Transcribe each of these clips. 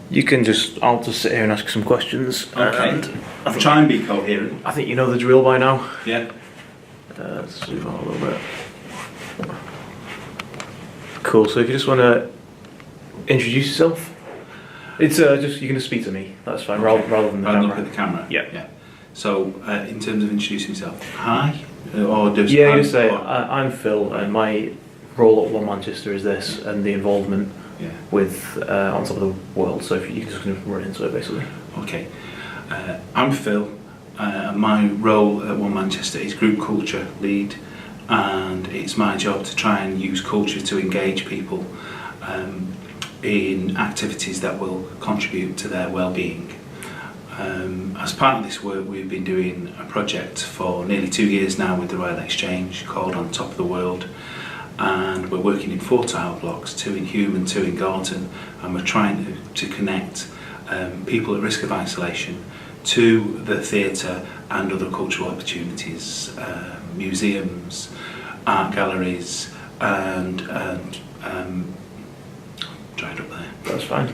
I'll just sit here and ask some questions. Okay. And I'll try and be coherent. I think you know the drill by now. Yeah. Let's zoom out a little bit. Cool. So if you just want to introduce yourself, it's just you can just speak to me. That's fine. Okay. Rather than the Rather camera. look at the camera. Yeah. Yeah. So in terms of introducing yourself, hi, or just Yeah, you just say I'm Phil, and my role at One Manchester is this, and the involvement Yeah. with on top of the world. So if you can just kind of run into it, basically. Okay. I'm Phil. My role at One Manchester is group culture lead, and it's my job to try and use culture to engage people in activities that will contribute to their well-being. As part of this work, we've been doing a project for nearly 2 years now with the Royal Exchange called On Top of the World, and we're working in 4 tile blocks, 2 in Hume and 2 in Gorton, and we're trying to connect people at risk of isolation to the theatre and other cultural opportunities, museums, art galleries, and dried up there. That's fine.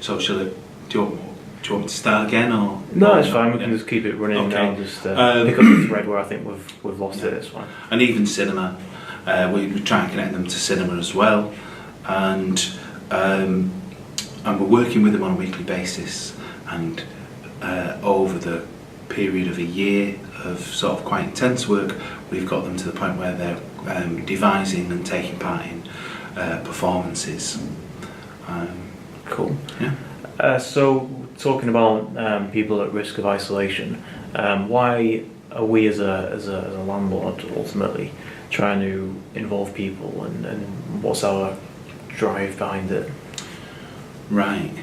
So do you want me to start again, or? No, it's fine. We can just keep it running. Okay. And just pick up the thread where I think we've lost it. It's fine. And even cinema, we try and connect them to cinema as well, and we're working with them on a weekly basis, and over the period of a year of sort of quite intense work, we've got them to the point where they're devising and taking part in performances. Cool. Yeah. So talking about people at risk of isolation, why are we as a landlord ultimately trying to involve people, and what's our drive behind it? Right.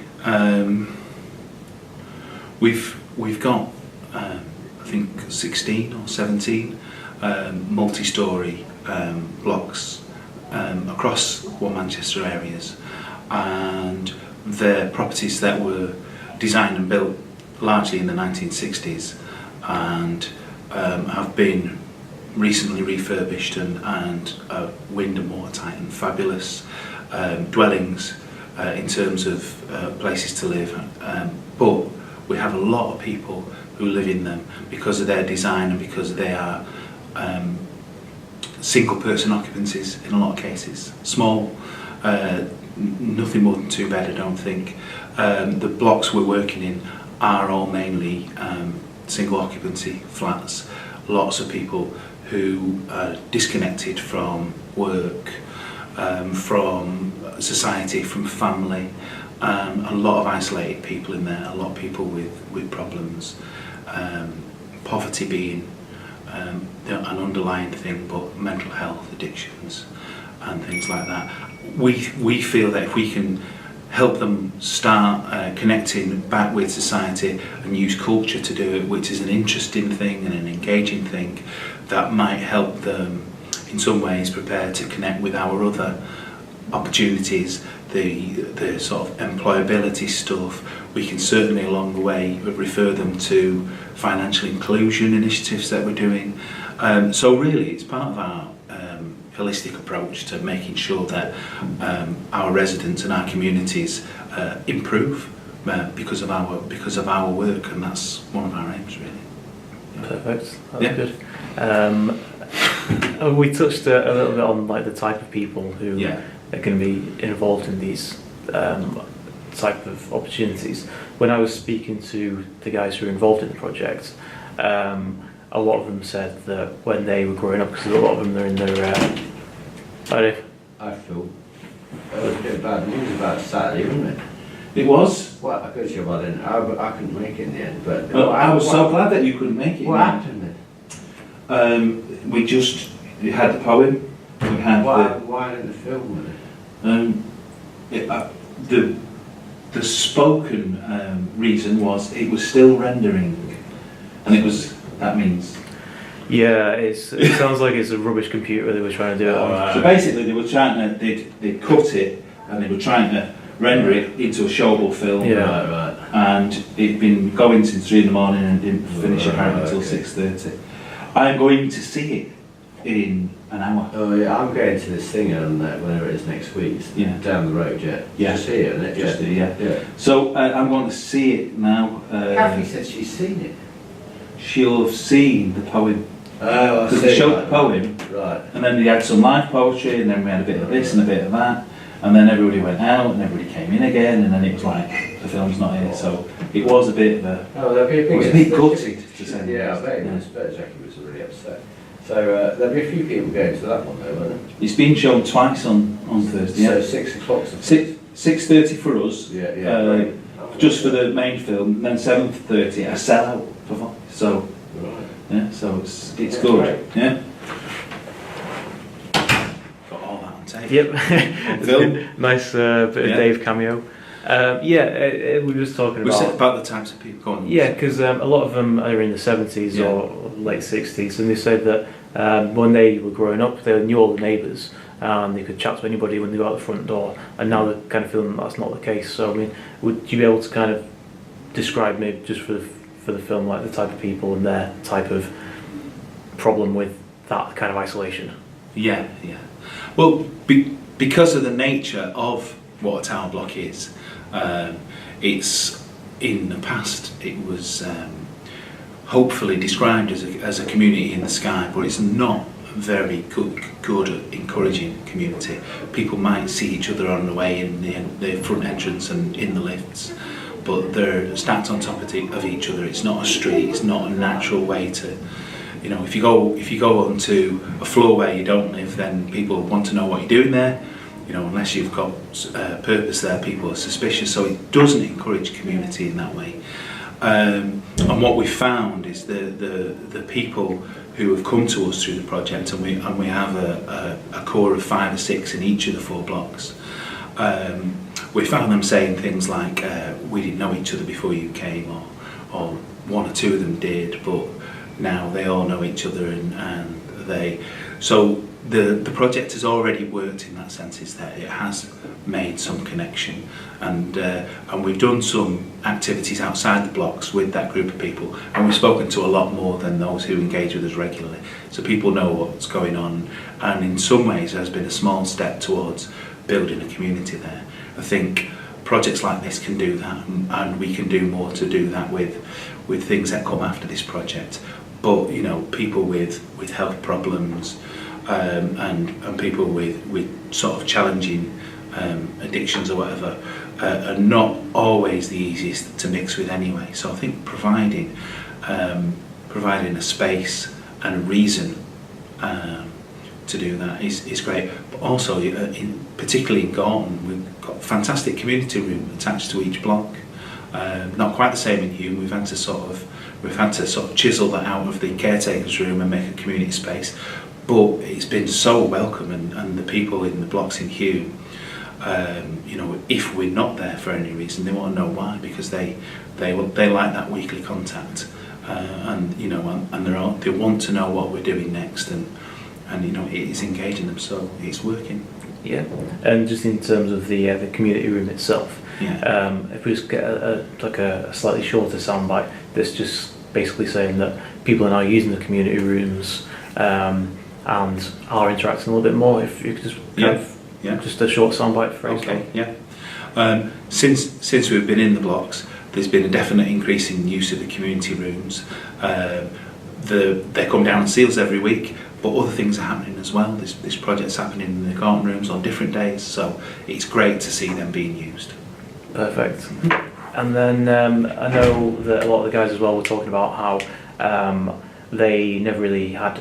We've got I think 16 or 17 multi-storey blocks across One Manchester areas, and they're properties that were designed and built largely in the 1960s and have been recently refurbished and wind and watertight and fabulous dwellings in terms of places to live, but we have a lot of people who live in them because of their design and because they are single person occupancies in a lot of cases, small, nothing more than 2 bed I don't think. The blocks we're working in are all mainly single occupancy flats, lots of people who are disconnected from work, from society, from family, a lot of isolated people in there, a lot of people with problems, poverty being an underlying thing, but mental health, addictions and things like that. We feel that if we can help them start connecting back with society and use culture to do it, which is an interesting thing and an engaging thing, that might help them in some ways prepare to connect with our other opportunities, the sort of employability stuff. We can certainly along the way refer them to financial inclusion initiatives that we're doing. So really it's part of our holistic approach to making sure that our residents and our communities improve because of our work, and that's one of our aims really. Perfect. That's good. We touched a little bit on like the type of people who are going to be involved in these type of opportunities. When I was speaking to the guys who were involved in the project, a lot of them said that when they were growing up, because a lot of them are in their I feel it was a bit bad news about Saturday, wasn't it? It was. Well, I could show I couldn't make it in the end, but I was so glad that you couldn't make it. What happened then? We had the poem. We had why didn't the film with it? The spoken reason was it was still rendering, and that means. Yeah, it sounds like it's a rubbish computer they were trying to do it on. So basically, they were trying to they cut it and they were trying to render it into a showable film. Yeah. Right. And it'd been going since 3 in the morning and didn't finish apparently until 6:30. I'm going to see it in an hour. Oh yeah, I'm going to this thing on whenever it is next week. It's down the road, yeah. Yeah. Just here, isn't it? Just yeah. here, yeah. Yeah. So I'm going to see it now. Kathy said she's seen it. She'll have seen the poem. Oh, I see. Because they showed the poem, Right. and then they had some live poetry, and then we had a bit of this and a bit of that, and then everybody went out, and everybody came in again, and then it was like, the film's not here, so it was a bit of a... Oh, there'll be a It big... was a bit gutted to say. Yeah, I bet Jackie was really upset. So there'll be a few people going to that one though, won't there? It's been shown twice on Thursday. So Yeah. 6 o'clock. 6:30 for us, Yeah. Right. just for the main film, and then 7:30 a sellout for Voice. So Right. yeah, so it's Yeah, good. great. Yeah. Got all that on tape. Yep. On film. Nice bit of Yeah. Dave cameo. We were just talking We said about. about the types of people going. Yeah, because a lot of them are in the 70s Yeah. or late 60s, and they said that when they were growing up, they knew all the neighbours and they could chat to anybody when they got out the front door, and now they're kind of feeling that's not the case. So, I mean, would you be able to kind of describe maybe just for the film, like the type of people and their type of problem with that kind of isolation? Yeah. Well, because of the nature of what a tower block is, it's in the past it was hopefully described as a community in the sky, but it's not a very good encouraging community. People might see each other on the way in the front entrance and in the lifts, but they're stacked on top of each other. It's not a street. It's not a natural way to, you know, if you go onto a floor where you don't live, then people want to know what you're doing there. You know, unless you've got purpose there, people are suspicious. So it doesn't encourage community in that way. And what we found is the people who have come to us through the project, and we have a core of 5 or 6 in each of the 4 blocks. We found them saying things like, we didn't know each other before you came, or 1 or 2 of them did, but now they all know each other, and they... So the project has already worked in that sense, is that it has made some connection, and we've done some activities outside the blocks with that group of people, and we've spoken to a lot more than those who engage with us regularly, so people know what's going on, and in some ways there's been a small step towards building a community there. I think projects like this can do that, and we can do more to do that with things that come after this project. But you know, people with health problems, and people with sort of challenging addictions or whatever, are not always the easiest to mix with anyway. So I think providing a space and a reason to do that is great. But also, particularly in Gorton, we've got a fantastic community room attached to each block. Not quite the same in Hume. We've had to sort of chisel that out of the caretaker's room and make a community space. But it's been so welcome, and the people in the blocks in Hume, you know, if we're not there for any reason, they want to know why, because they like that weekly contact, and you know, and they want to know what we're doing next, and you know, it is engaging them, so it's working. Yeah, and just in terms of the community room itself, Yeah. If we just get a slightly shorter soundbite that's just basically saying that people are now using the community rooms and are interacting a little bit more. If you could just just a short soundbite for Okay. Yeah. Since we've been in the blocks, there's been a definite increase in use of the community rooms. They come down and see us every week, but other things are happening as well. This project's happening in the Gorton rooms on different days, so it's great to see them being used. Perfect. And then I know that a lot of the guys as well were talking about how they never really had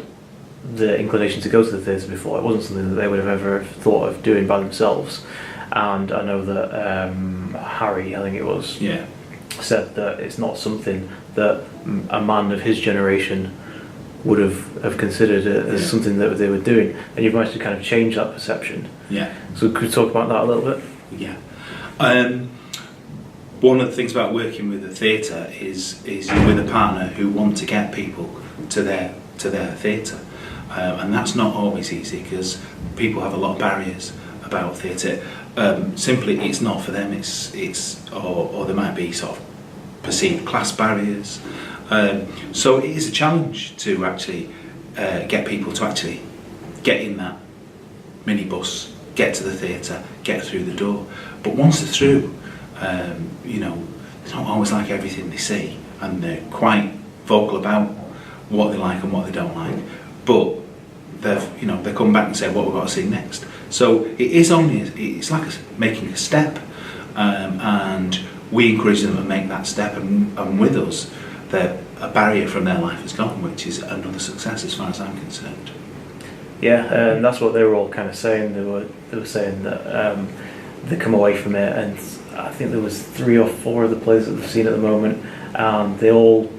the inclination to go to the theatre before. It wasn't something that they would have ever thought of doing by themselves. And I know that Harry, I think it was, said that it's not something that a man of his generation would have considered as something that they were doing. And you've managed to kind of change that perception. Yeah. So could you talk about that a little bit? Yeah. One of the things about working with the theatre is you're with a partner who want to get people to their theatre, and that's not always easy because people have a lot of barriers about theatre. Simply, it's not for them. Or there might be sort of perceived class barriers. So it is a challenge to actually get people to actually get in that minibus, get to the theatre, get through the door. But once they're through, you know, they don't always like everything they see, and they're quite vocal about what they like and what they don't like. But they've, you know, they come back and say what we've got to see next. So it's like making a step, and we encourage them to make that step, and with us, a barrier from their life is gone, which is another success as far as I'm concerned. Yeah, that's what they were all kind of saying. They were saying that they come away from it, and I think there was 3 or 4 of the plays that they've seen at the moment, and they all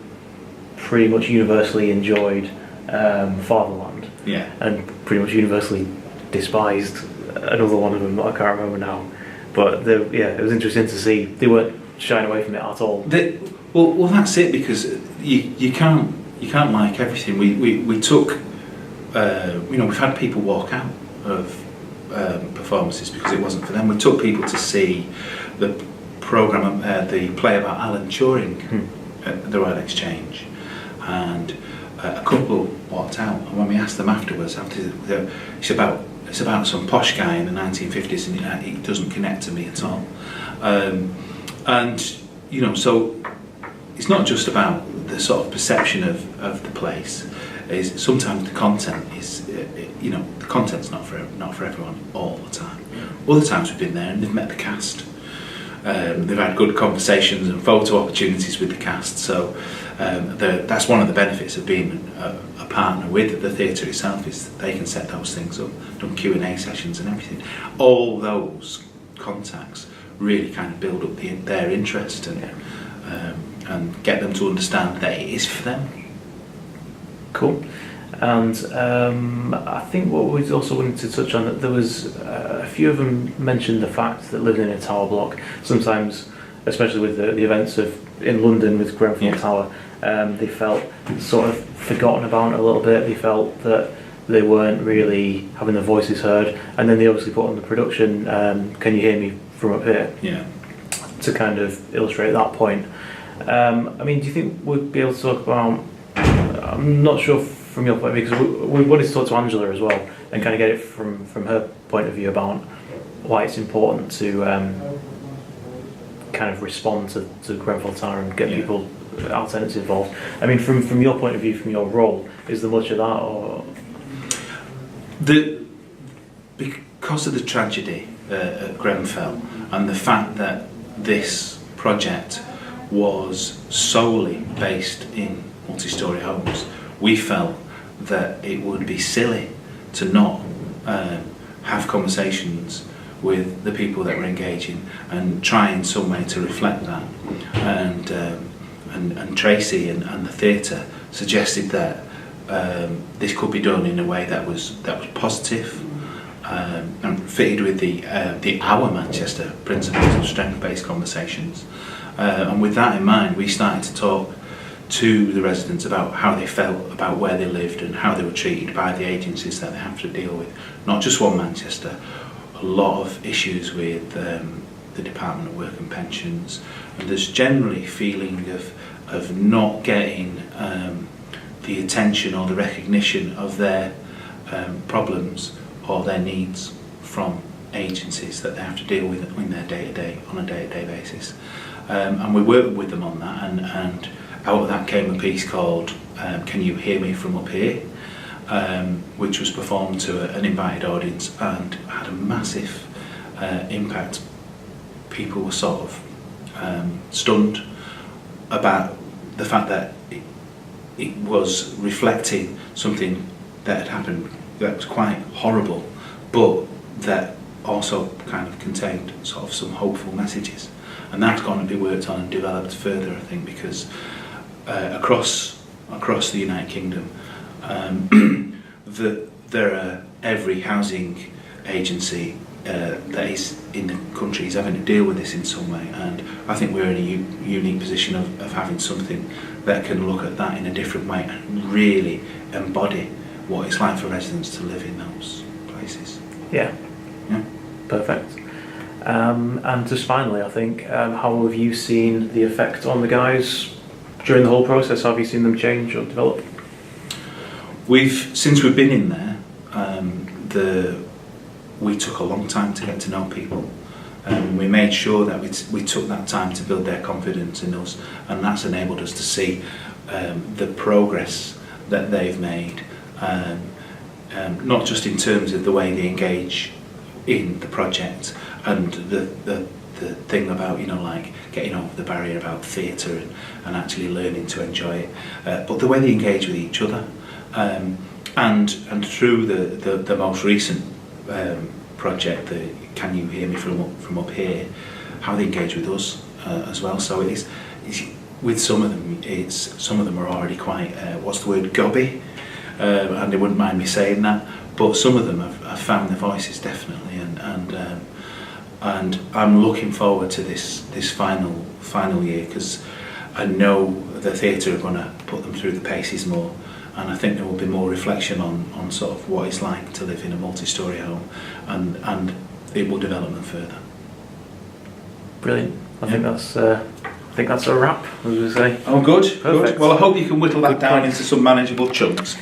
pretty much universally enjoyed Fatherland. Yeah. And pretty much universally despised another one of them that I can't remember now. But it was interesting to see they weren't shying away from it at all. Well, that's it, because you can't like everything. We took, you know, we've had people walk out of performances because it wasn't for them. We took people to see the play about Alan Turing at the Royal Exchange, and a couple walked out. And when we asked them afterwards, it's about some posh guy in the 1950s, and it doesn't connect to me at all. And you know, so it's not just about the sort of perception of the place. Is sometimes the content is, you know, the content's not for everyone all the time. Other times we've been there and they've met the cast. They've had good conversations and photo opportunities with the cast. So that's one of the benefits of being a partner with the theatre itself, is that they can set those things up, done Q&A sessions and everything. All those contacts really kind of build up their interest and get them to understand that it is for them. Cool. And I think what we also wanted to touch on, that there was a few of them mentioned the fact that living in a tower block, sometimes, especially with the events in London with Grenfell Tower, they felt sort of forgotten about a little bit. They felt that they weren't really having their voices heard, and then they obviously put on the production, Can You Hear Me From Up Here? Yeah. To kind of illustrate that point. I mean, do you think we'd be able to talk about, I'm not sure from your point of view, because we wanted to talk to Angela as well and kind of get it from her point of view about why it's important to kind of respond to Grenfell Tower and get people, our tenants, involved. I mean, from your point of view, from your role, is there much of that, or? Because of the tragedy at Grenfell and the fact that this project was solely based in multi-storey homes, we felt that it would be silly to not have conversations with the people that were engaging and try in some way to reflect that. And Tracy and the theatre suggested that this could be done in a way that was positive and fitted with the Our Manchester principles of strength-based conversations. And with that in mind, we started to talk to the residents about how they felt about where they lived and how they were treated by the agencies that they have to deal with. Not just One Manchester, a lot of issues with the Department of Work and Pensions, and there's generally a feeling of not getting the attention or the recognition of their problems or their needs from agencies that they have to deal with in their on a day-to-day basis. And we worked with them on that, and out of that came a piece called Can You Hear Me From Up Here, which was performed to an invited audience and had a massive impact. People were sort of stunned about the fact that it was reflecting something that had happened that was quite horrible, but that also kind of contained sort of some hopeful messages. And that's going to be worked on and developed further, I think, because across the United Kingdom, there are every housing agency that is in the country is having to deal with this in some way, and I think we're in a unique position of having something that can look at that in a different way and really embody what it's like for residents to live in those places. Yeah. Perfect. And just finally, I think, how have you seen the effect on the guys during the whole process? Have you seen them change or develop? Since we've been in there, we took a long time to get to know people. We made sure that we took that time to build their confidence in us, and that's enabled us to see the progress that they've made, not just in terms of the way they engage in the project and the thing about, you know, like getting over the barrier about theatre and actually learning to enjoy it, but the way they engage with each other, and through the most recent project, the Can You Hear Me from Up Here, how they engage with us as well. So it's with some of them are already quite what's the word, gobby, and they wouldn't mind me saying that, but some of them have found their voices definitely, and I'm looking forward to this final year, because I know the theatre are going to put them through the paces more, and I think there will be more reflection on sort of what it's like to live in a multi-storey home, and it will develop them further. Brilliant. I think that's a wrap, as we say. Oh, good. Perfect. Well, I hope you can whittle that down into some manageable chunks.